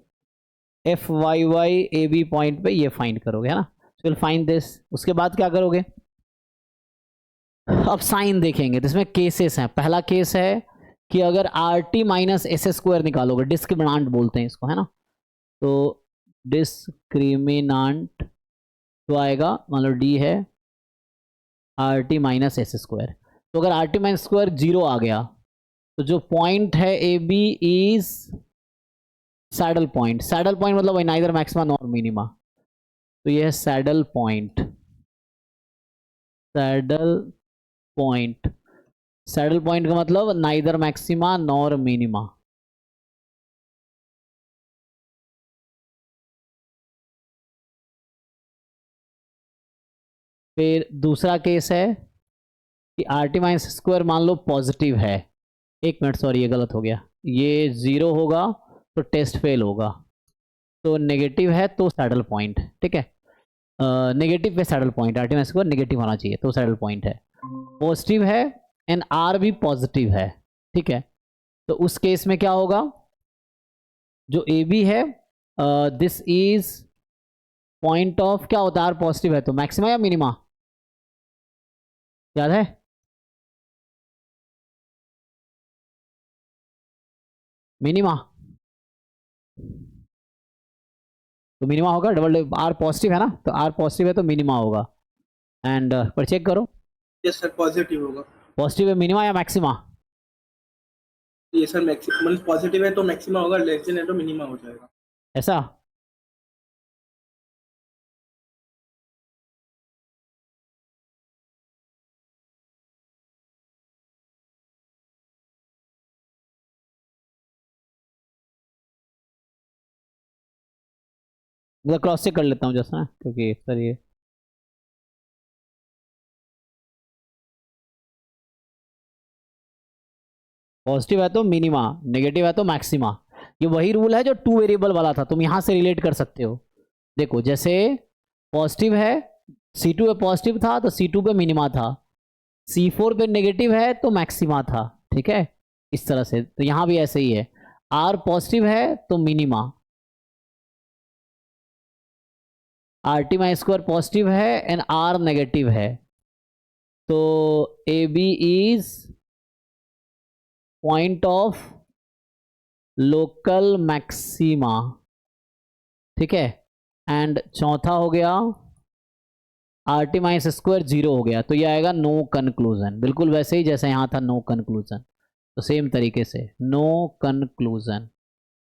f y y a b point पे ये फाइंड करोगे, है ना। So will find this. उसके बाद क्या करोगे, अब साइन देखेंगे, तो इसमें केसेस हैं। पहला केस है कि अगर r t minus s square निकालोगे, डिस्क्रिमिनांट बोलते हैं इसको, है ना। तो डिस्क्रिमिनांट तो आएगा, मान लो डी है r t minus s square. तो अगर आर टी माइनस स्क्वायर 0 आ गया तो जो पॉइंट है a b is saddle point. Saddle point मतलब नाइदर मैक्सिमा नॉर मिनिमा, तो ये है saddle point. Saddle point, saddle point का मतलब नाइदर मैक्सिमा नॉर मिनिमा। फिर दूसरा केस है कि आर टी माइनस स्क्वायर मान लो पॉजिटिव है, एक मिनट सॉरी ये गलत हो गया, ये 0 होगा तो टेस्ट फेल होगा। तो नेगेटिव है तो सैडल पॉइंट, ठीक है। नेगेटिव पे saddle point, are t minus square negative होना चाहिए तो सैडल पॉइंट है। पॉजिटिव है एंड आर भी पॉजिटिव है, ठीक है। तो उस केस में क्या होगा, जो ए बी है दिस इज पॉइंट ऑफ, क्या होता है आर पॉजिटिव है तो मैक्सिमा या मिनिमा, याद है। मिनिमा, तो मिनिमा होगा, डबल आर पॉजिटिव है ना, तो आर पॉजिटिव है तो मिनिमा होगा। एंड पर चेक करो, यस सर, पॉजिटिव होगा। पॉजिटिव है मिनिमा या मैक्सिमा। ये सर मैक्सिमम पॉजिटिव है तो मैक्सिमा होगा, लेस देन है तो मिनिमा हो जाएगा। ऐसा मतलब क्रॉस चेक कर लेता हूँ जैसा, क्योंकि सर ये पॉजिटिव है तो मिनिमा, नेगेटिव है तो मैक्सिमा। ये वही रूल है जो 2 वेरिएबल वाला था, तुम यहाँ से रिलेट कर सकते हो। देखो जैसे पॉजिटिव है, C2 पे पॉजिटिव था तो C2 पे मिनिमा था, C4 पे नेगेटिव है तो मैक्सिमा था, ठीक है, इस तरह से। तो यहाँ भी ऐसे ही है, R पॉजिटिव है तो मिनिमा, RT माई स्क्वायर पॉजिटिव है एंड R नेगेटिव है, तो AB is point of local maxima, ठीक है। एंड चौथा हो गया RT माइनस स्क्वायर 0 हो गया, तो ये आएगा नो कंक्लूजन, बिल्कुल वैसे ही जैसे यहाँ था नो कंक्लूजन, तो सेम तरीके से नो कंक्लूजन।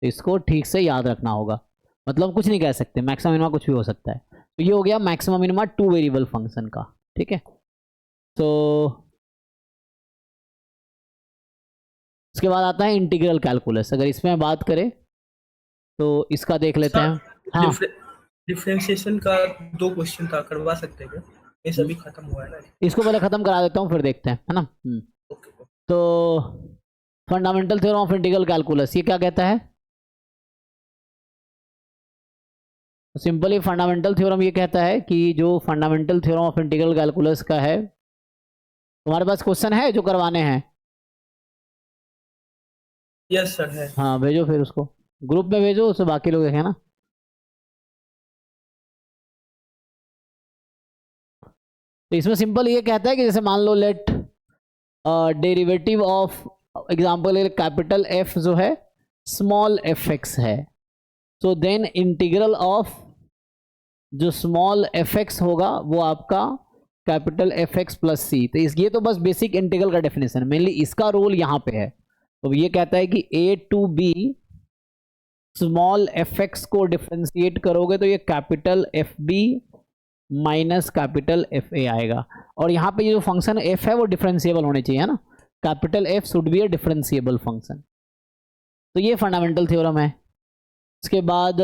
इसको ठीक से याद रखना होगा, मतलब कुछ नहीं कह सकते, मैक्सिमम मिनिमा कुछ भी हो सकता है। तो ये हो गया मैक्सिमम मिनिमा 2 वेरिएबल फंक्शन का, ठीक है। तो इसके बाद आता है इंटीग्रल कैलकुलस। अगर इसमें बात करें तो इसका देख लेते हैं। हाँ, डिफरेंशिएशन का 2 क्वेश्चन था, करवा सकते हैं क्या? ये सभी खत्म हुआ है ना? इसको पहले खत्म करा देता हूँ फिर देखते हैं, है ना। ओके। तो fundamental theorem of integral calculus ये क्या कहता है? सिंपली फंडामेंटल थ्योरम ये कहता है कि जो fundamental theorem of integral calculus का है, तुम्हारे पास क्वेश्चन है जो करवाने हैं? यस सर है। हाँ भेजो, फिर उसको ग्रुप में भेजो, उससे बाकी लोग देखें ना। तो इसमें सिंपल ये कहता है कि जैसे मान लो let derivative of example capital f जो है स्मॉल एफ एक्स है, तो देन इंटीग्रल ऑफ जो स्मॉल एफ एक्स होगा वो आपका capital f x plus c. तो ये तो बस बेसिक इंटीग्रल का डेफिनेशन, मेनली इसका रोल यहाँ पे है। तो ये कहता है कि a to b small f x को डिफ्रेंशिएट करोगे तो ये capital f b minus capital f ए आएगा। और यहाँ पे ये जो फंक्शन एफ है वो डिफरेंशिएबल होने चाहिए, है ना, capital F should be A differentiable function. तो ये फंडामेंटल थ्योरम है। इसके बाद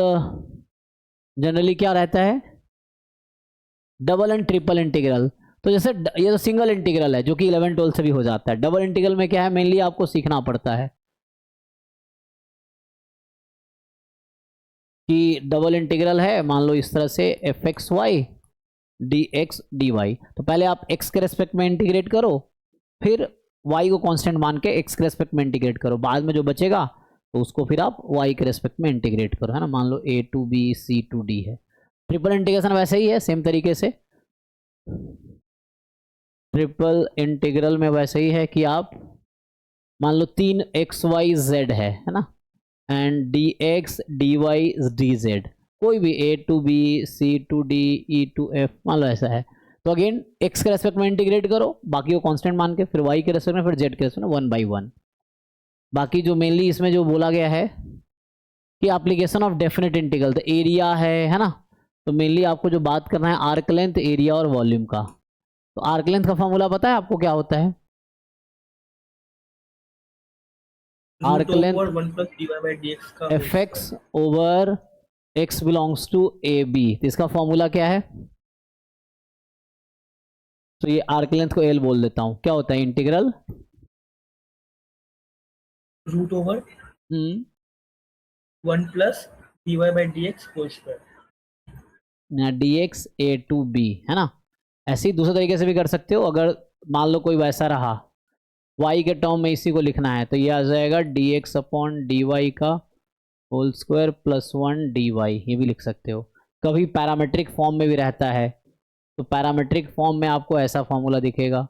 जनरली क्या रहता है, डबल एंड ट्रिपल इंटीग्रल। तो जैसे ये तो सिंगल इंटीग्रल है जो कि 11 12 से भी हो जाता है। डबल इंटीग्रल में क्या है, मेनली आपको सीखना पड़ता है कि डबल इंटीग्रल है, मान लो इस तरह से f x y d x d y. तो पहले आप x के रेस्पेक्ट में इंटीग्रेट करो, फिर y को कांस्टेंट मान के x के रेस्पेक्ट में इंटीग्रेट करो, बाद में जो बचेगा तो उसको फिर आप y के रेस्पेक्ट में इंटीग्रेट करो, है ना। मान लो a to b c to d है। ट्रिपल इंटीग्रेशन वैसे ही है, सेम तरीके से ट्रिपल इंटीग्रल में वैसे ही है कि आप मान लो 3 x y z है ना, एंड dx dy dz, कोई भी a to b c to d e to f मान लो ऐसा है। तो अगेन x के रेस्पेक्ट में इंटीग्रेट करो, बाकी को कांस्टेंट मान के, फिर y के रेस्पेक्ट में, फिर z के रेस्पेक्ट में 1 by 1। बाकी जो मेनली इसमें जो बोला गया है कि एप्लीकेशन ऑफ डेफिनेट इंटीग्रल, तो एरिया है ना, तो मेनली आपको जो बात करना है आर्क लेंथ, एरिया और वॉल्यूम का। तो आर्क लेंथ का फॉर्मूला पता है आपको क्या होता है? Arc length f x over x belongs to a b. तो इसका फॉर्मूला क्या है? तो ये आर्क लेंथ को एल बोल देता हूं, क्या होता है integral root over 1 plus dy by dx whole square, dx a to b, है ना। ऐसे ही दूसरे तरीके से भी कर सकते हो, अगर मान लो कोई वैसा रहा y के टर्म में इसी को लिखना है तो ये आ जाएगा dx अपॉन dy का होल स्क्वायर प्लस 1 dy, ये भी लिख सकते हो। कभी पैरामेट्रिक फॉर्म में भी रहता है, तो पैरामेट्रिक फॉर्म में आपको ऐसा फॉर्मूला दिखेगा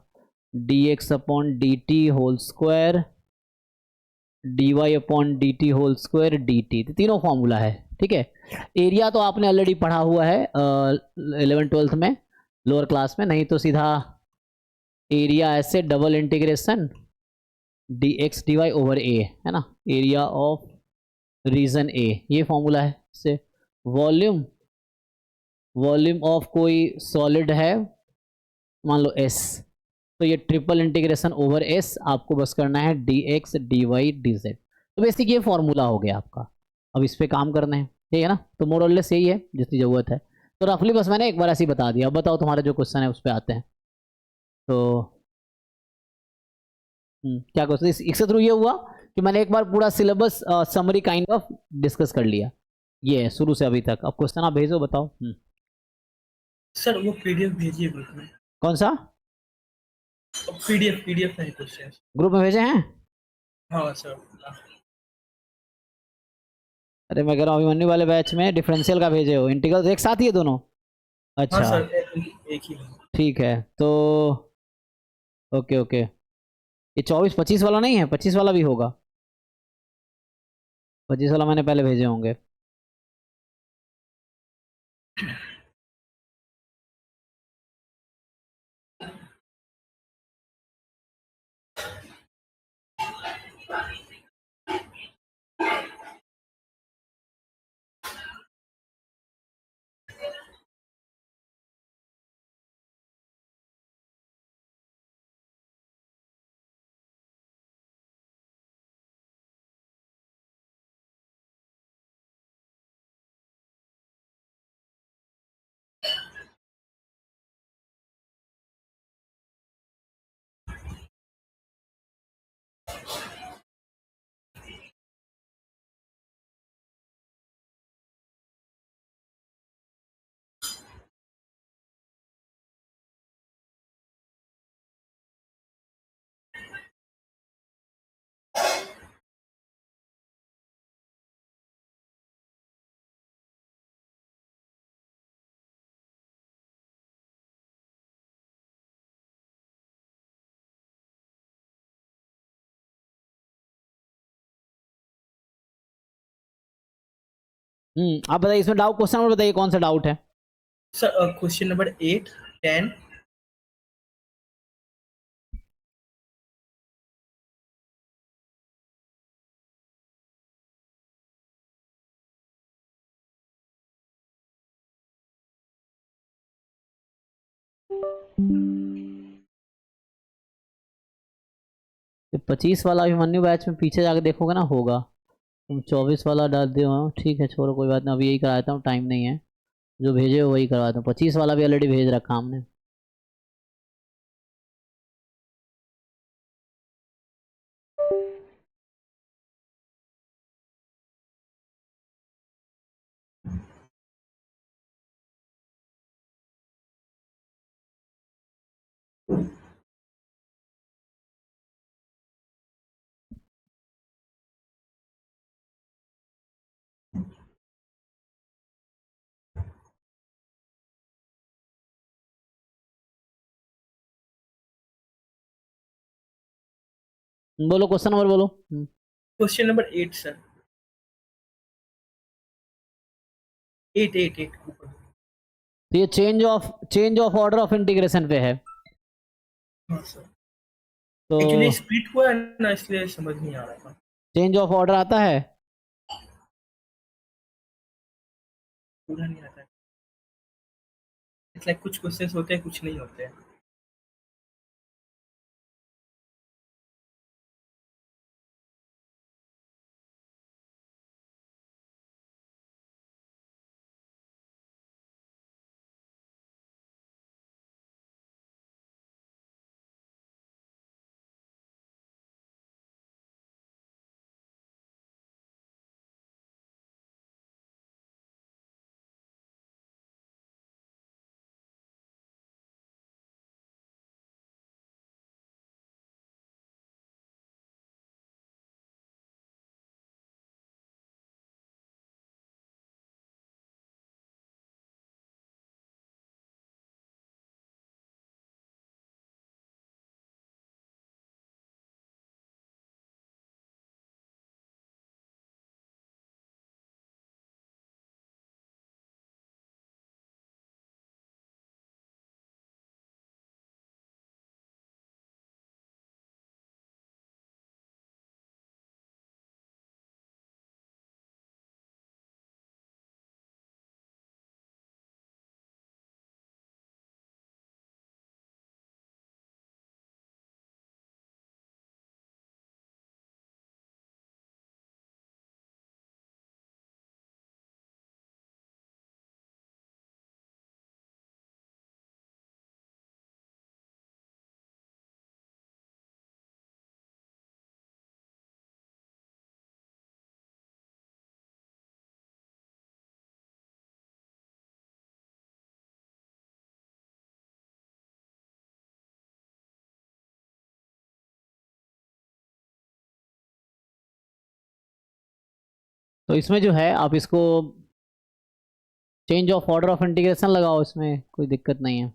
dx upon dt whole square dy upon dt whole square dt। तो तीनों फॉर्मूला है, ठीक है। एरिया तो आपने ऑलरेडी पढ़ा हुआ है 11 12 में, लोअर क्लास में, नहीं तो सीधा एरिया ऐसे double integration dx dy over a, है ना, एरिया ऑफ रीजन ए, ये फॉर्मूला है। से वॉल्यूम ऑफ कोई सॉलिड है मान लो S, तो ये ट्रिपल इंटीग्रेशन ओवर S, आपको बस करना है dx dy dz। तो बेसिक ये फॉर्मूला हो गया आपका, अब इस पे काम करना है, ठीक है ना। तो मोर और लेस यही है जितनी ज़रूरत है। तो रफली बस मैंने एक बार ऐसे ही बता दिया। अब बताओ तुम्हारा जो क्वेश्चन है उस पर आते हैं। तो क्या क्वेश्चन इसके थ्रू ये हुआ कि मैंने एक बार पूरा syllabus summary kind of discuss कर लिया, ये है शुरू से अभी तक। अब क्वेश्चन आप भेजो, बताओ। सर वो पीडीएफ भेजिए ग्रुप में। कौन सा? पीडीएफ नहीं क्वेश्चन। ग्रुप में भेजे हैं? हाँ सर। अरे मैं कह रहा हूँ अभिमन्यु वाले बैच में डिफरेंशियल का भेजे हो, इंटीग्रल एक साथ ही है दोनों? हाँ अच्छा, सर, एक ही है। ठीक है तो ओके ओके। ये 24-25 वाला नहीं है? 25 वाला भी होगा। 25 वाला मैंने पहले भेजे होंगे। आप बताइए, इसमें डाउट, क्वेश्चन नंबर बताइए कौन सा डाउट है। Sir question number 8, 10। ये 25 वाला अभिमन्यु बैच में पीछे जाके देखोगे ना, होगा। तुम 24 वाला डाल दे हो, ठीक है छोड़ो कोई बात नहीं, अभी यही कराता हूँ, टाइम नहीं है। जो भेजे हो वही करवाता हूँ। 25 वाला भी ऑलरेडी भेज रखा हमने। बोलो क्वेश्चन नंबर बोलो। Question number 8 sir. 8 ऊपर। तो ये change of order of integration पे है। हाँ सर। तो एक्चुअली स्प्लिट हुआ है ना, इसलिए समझ नहीं आ रहा था। चेंज ऑफ ऑर्डर आता है? पूरा नहीं आता है। इट्स लाइक कुछ क्वेश्चंस होते हैं, कुछ नहीं होते हैं। तो इसमें जो है आप इसको change of order of integration लगाओ, इसमें कोई दिक्कत नहीं है।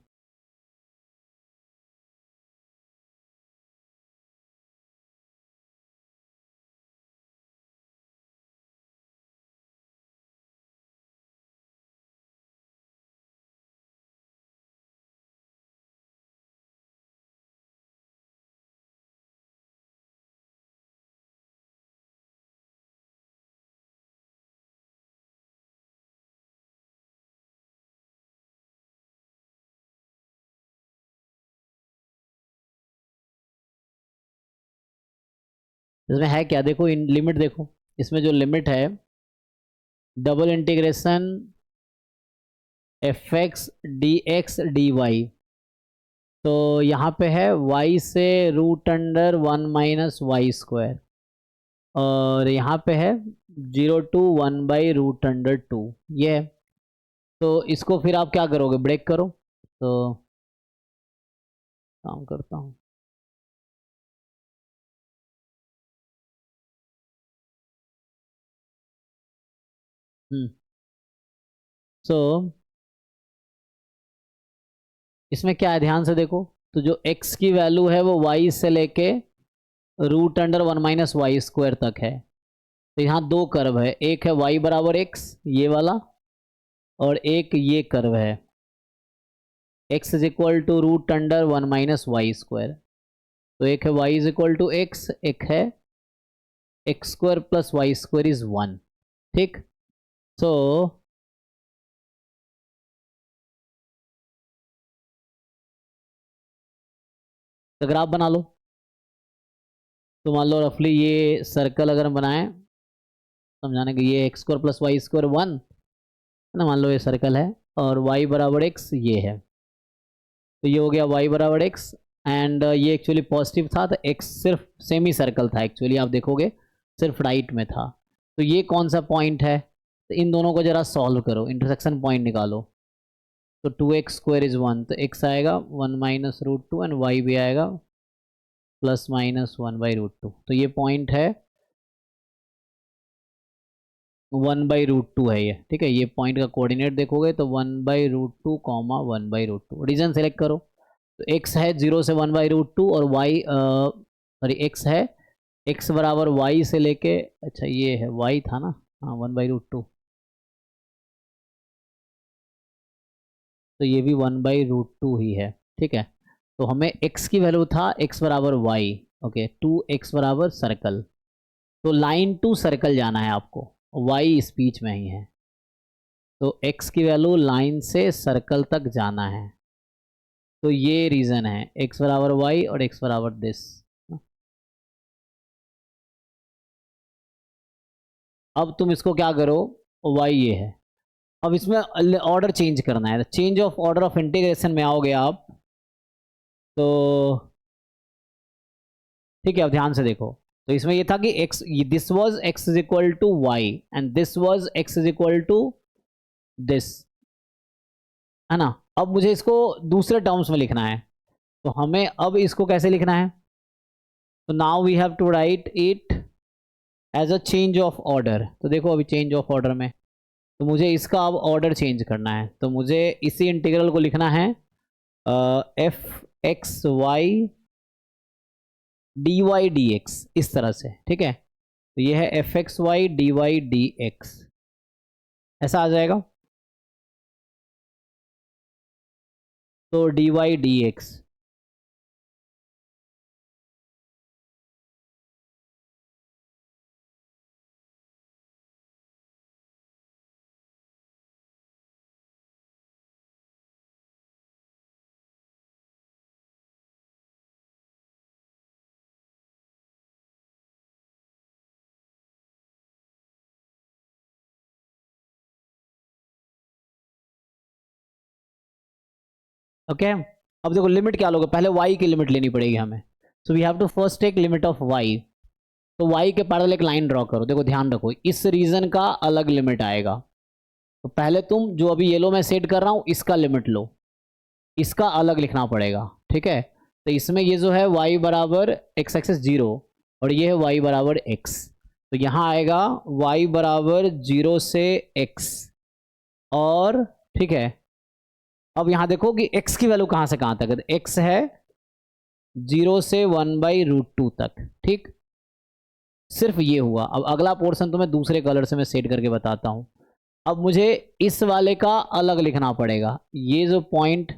इसमें है क्या, देखो इन लिमिट देखो, इसमें जो लिमिट है double integration f x d x d y, तो यहाँ पे है y से रूट अंडर 1 - y², और यहाँ पे है 0 to 1/√2, ये है। तो इसको फिर आप क्या करोगे, ब्रेक करो। तो काम करता हूँ, सो इसमें क्या है ध्यान से देखो, तो जो x की वैल्यू है वो y से लेके रूट अंडर 1 - y² तक है। तो यहाँ दो कर्व है, एक है y बराबर x ये वाला, और एक ये कर्व है x is equal to root under 1 - y²। तो एक है y is equal to x, एक है x² + y² इज 1। ठीक, सो तो ग्राफ बना लो। तो मान लो रफली ये सर्कल अगर बनाएं समझाने के, ये x² + y² 1 है ना, मान लो ये सर्कल है, और y बराबर x ये है। तो ये हो गया y बराबर x, एंड ये एक्चुअली पॉजिटिव था, तो x सिर्फ सेमी सर्कल था एक्चुअली, आप देखोगे सिर्फ राइट में था। तो ये कौन सा पॉइंट है, तो इन दोनों को जरा सॉल्व करो, इंटरसेक्शन पॉइंट निकालो। तो 2x² इज 1, तो x आएगा 1 - √2 एंड y भी आएगा ±1/√2। तो ये पॉइंट है 1/√2 है ये, ठीक है। ये पॉइंट का कोऑर्डिनेट देखोगे तो 1/√2, 1/√2। रीजन सेलेक्ट करो, तो x है 0 से 1/√2 और y सॉरी x है, x बराबर y से लेके, अच्छा ये है y था ना, हाँ 1/√2, तो ये भी 1/√2 ही है, ठीक है। तो हमें x की वैल्यू था x बराबर y, ओके, 2x बराबर सर्कल, तो लाइन टू सर्कल जाना है आपको, y इस बीच में ही है, तो x की वैल्यू लाइन से सर्कल तक जाना है। तो ये रीज़न है, x बराबर y और x बराबर दिस। अब तुम इसको क्या करो, y ये है, अब इसमें ऑर्डर चेंज करना है, change of order of integration में आओगे आप, तो ठीक है। अब ध्यान से देखो, तो इसमें ये था कि x, this was x is equal to y and this was x is equal to this, है ना। अब मुझे इसको दूसरे टर्म्स में लिखना है, तो हमें अब इसको कैसे लिखना है, तो now we have to write it as a change of order. तो देखो अभी चेंज ऑफ ऑर्डर में, तो मुझे इसका अब ऑर्डर चेंज करना है, तो मुझे इसी इंटीग्रल को लिखना है f(x(y) dy dx, इस तरह से, ठीक है। तो ये है f(x(y) dy dx, ऐसा आ जाएगा। तो dy dx, ओके। अब देखो लिमिट क्या लोगे, पहले y की लिमिट लेनी पड़ेगी हमें, so we have to first take limit of y। तो y के पैरेलल एक लाइन ड्रॉ करो, देखो ध्यान रखो इस रीजन का अलग लिमिट आएगा, तो पहले तुम जो अभी येलो में सेट कर रहा हूँ इसका लिमिट लो, इसका अलग लिखना पड़ेगा, ठीक है। तो इसमें ये जो है y बराबर x एक्सिस 0 और ये है y बराबर x, तो यहाँ आएगा y बराबर 0 से x, और ठीक है अब यहाँ देखो कि x की वैल्यू कहाँ से कहाँ तक है, x है 0 से 1/√2 तक, ठीक। सिर्फ ये हुआ। अब अगला पोर्शन तो मैं दूसरे कलर से मैं सेट करके बताता हूँ। अब मुझे इस वाले का अलग लिखना पड़ेगा, ये जो पॉइंट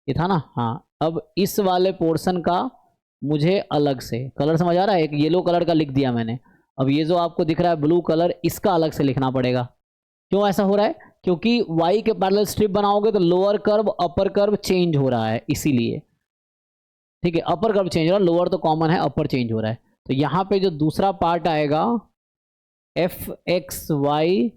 ये था ना, हाँ, अब इस वाले पोर्शन का मुझे अलग से कलर, समझ आ रहा है, एक येलो कलर का लिख दिया मैंने। अब ये जो आपको दिख रहा है ब्लू कलर, इसका अलग से लिखना पड़ेगा। क्यों ऐसा हो रहा है? क्योंकि y के पैरेलल स्ट्रिप बनाओगे तो lower curve upper curve change हो रहा है, इसीलिए, ठीक है। अपर कर्व चेंज हो रहा है, लोअर तो कॉमन है, अपर चेंज हो रहा है। तो यहाँ पे जो दूसरा पार्ट आएगा एफ एक्स वाई,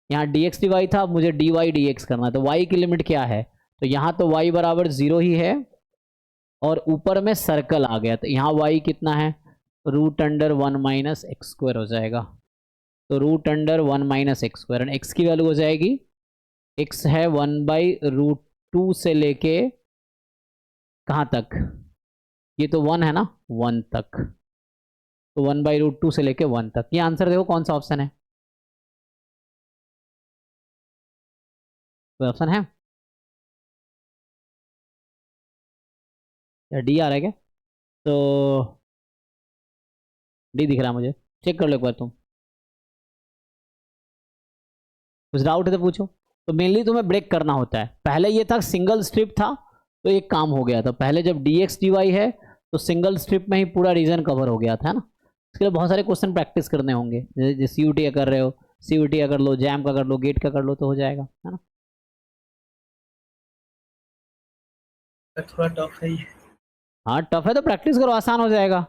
यहाँ डी एक्स डी वाई था, अब मुझे डी वाई डी एक्स करना है। तो y की लिमिट क्या है? तो यहाँ तो y बराबर 0 ही है, और ऊपर में सर्कल आ गया, तो यहाँ y कितना है, √1 - x² हो जाएगा। तो √1 - x², और x की वैल्यू हो जाएगी, x है 1/√2 से लेके कहाँ तक, ये तो 1 है ना, 1 तक। तो 1/√2 से लेके 1 तक। ये आंसर देखो कौन सा ऑप्शन है, कोई ऑप्शन है या डी आ रहा है क्या? तो डी दिख रहा है मुझे, चेक कर लो एक बार तुम, कुछ डाउट है तो पूछो। तो मेनली तुम्हें ब्रेक करना होता है। पहले ये था सिंगल स्ट्रिप था, तो एक काम हो गया था, पहले जब dx dy है तो सिंगल स्ट्रिप में ही पूरा रीजन कवर हो गया था ना। इसके लिए बहुत सारे क्वेश्चन प्रैक्टिस करने होंगे, जैसे CUT का कर रहे हो, CUT का कर लो, जैम का कर लो, गेट का कर लो, तो हो जाएगा, है ना। थोड़ा टफ है ये। हाँ टफ है तो प्रैक्टिस करो, आसान हो जाएगा।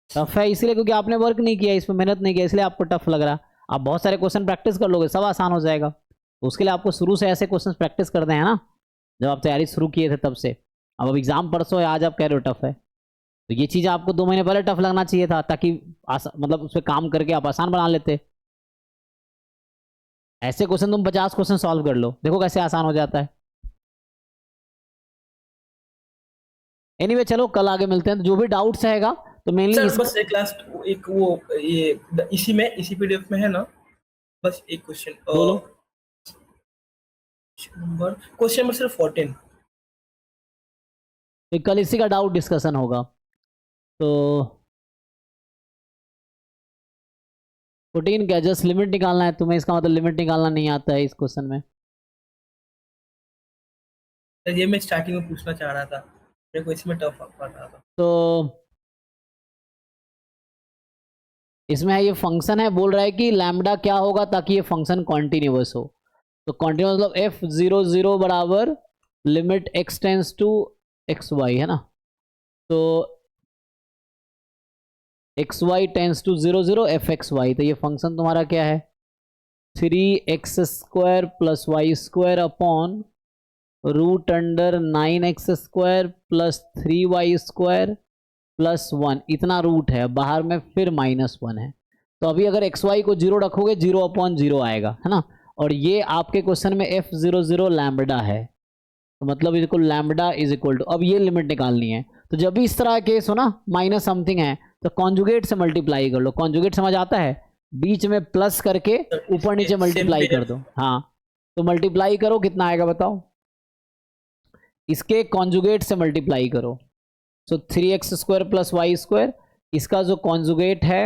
टफ है इसलिए क्योंकि आपने वर्क नहीं किया, इसमें मेहनत नहीं किया, इसलिए आपको टफ लग रहा है। आप बहुत सारे क्वेश्चन प्रैक्टिस कर लोगे, सब आसान हो जाएगा। तो उसके लिए आपको शुरू से ऐसे क्वेश्चन प्रैक्टिस करते हैं ना, जब आप तैयारी शुरू किए थे तब से। अब एग्जाम परसों है, आज आप कह रहे हो टफ है, तो ये चीज़ आपको 2 महीने पहले टफ लगना चाहिए था, ताकि मतलब उस पर काम करके आप आसान बना लेते। ऐसे क्वेश्चन तुम 50 क्वेश्चन सॉल्व कर लो, देखो कैसे आसान हो जाता है। एनीवे चलो कल आगे मिलते हैं। तो जो भी डाउट्स रहेगा तो मेनली सर बस एक लास्ट, एक वो ये इसी PDF में है ना, बस एक क्वेश्चन, बोलो। क्वेश्चन नंबर सिर्फ 14। तो कल इसी का डाउट डिस्कशन होगा। तो 14 क्या, जस्ट लिमिट निकालना है तुम्हें, इसका मतलब लिमिट निकालना नहीं आता है इस क्वेश्चन में। सर ये मैं स्टार्टिंग में पूछना चाह रहा था, मेरे को इसमें टफ पड़ रहा था। तो इसमें है, ये फंक्शन है, बोल रहा है कि लैम्डा क्या होगा ताकि ये फंक्शन कॉन्टिन्यूअस हो। तो कॉन्टिन्यूअस मतलब f(0, 0) बराबर limit x tends to xy, है ना। तो xy टेंस टू 0, 0 fxy, तो ये फंक्शन तुम्हारा क्या है, 3x² + y² upon √9x² + 3y² + 1, इतना रूट है, बाहर में फिर -1 है। तो अभी अगर xy को 0 रखोगे 0/0 आएगा, है ना। और ये आपके क्वेश्चन में f(0, 0) लैम्बडा है, तो मतलब इसको लैम्बडा इज इक्वल टू, अब ये लिमिट निकालनी है। तो जब भी इस तरह केस हो ना, माइनस समथिंग है, तो कॉन्जुगेट से मल्टीप्लाई कर लो। कॉन्जुगेट समझ आता है, बीच में प्लस करके ऊपर नीचे मल्टीप्लाई कर दो। हाँ तो मल्टीप्लाई करो, कितना आएगा बताओ, इसके कॉन्जुगेट से मल्टीप्लाई करो। सो 3x² + y², इसका जो कॉन्जुगेट है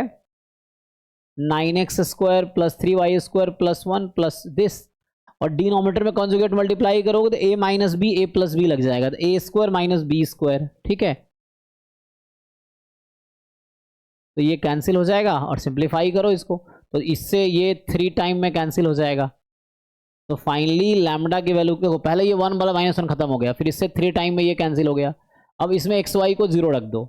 9x² + 3y² + 1 प्लस दिस, और डिनोमिनेटर में कॉन्जुगेट मल्टीप्लाई करोगे तो a - b a + b लग जाएगा, तो a² - b², ठीक है। तो ये कैंसिल हो जाएगा, और सिंप्लीफाई करो इसको, तो इससे ये 3 टाइम में कैंसिल हो जाएगा। तो फाइनली लैम्बडा की वैल्यू को, पहले ये 1 वाला -1 खत्म हो गया, फिर इससे 3 टाइम में ये कैंसिल हो गया। अब इसमें xy को 0 रख दो,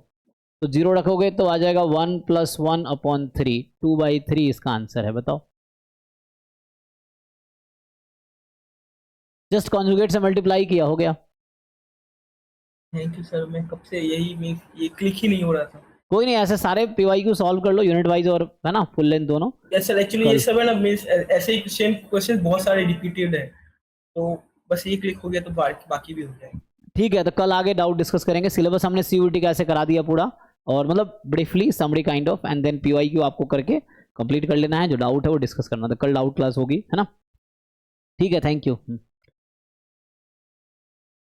तो 0 रखोगे तो आ जाएगा 1 + 1/3, 2/3 इसका आंसर है, बताओ। जस्ट कॉन्जुगेट से मल्टीप्लाई किया, हो गया। थैंक यू सर, मैं कब से यही मीन ये क्लिक ही नहीं हो रहा था। कोई नहीं, ऐसे सारे PYQ सॉल्व कर लो, यूनिट वाइज और, है ना, फुल लेंथ दोनों। यस सर, एक्चुअली ये सब है ना, मीन्स ऐसे ही सेम क्वेश्चन बहुत सारे रिपीटेड है, तो बस ये क्लिक हो गया तो बाकी भी हो जाएंगे। ठीक है, तो कल आगे डाउट डिस्कस करेंगे। सिलेबस हमने CUT कैसे करा दिया पूरा, और मतलब briefly summary kind of, and then PYQ आपको करके कंप्लीट कर लेना है। जो डाउट है वो डिस्कस करना, तो कल डाउट क्लास होगी, है ना। ठीक है, थैंक यू।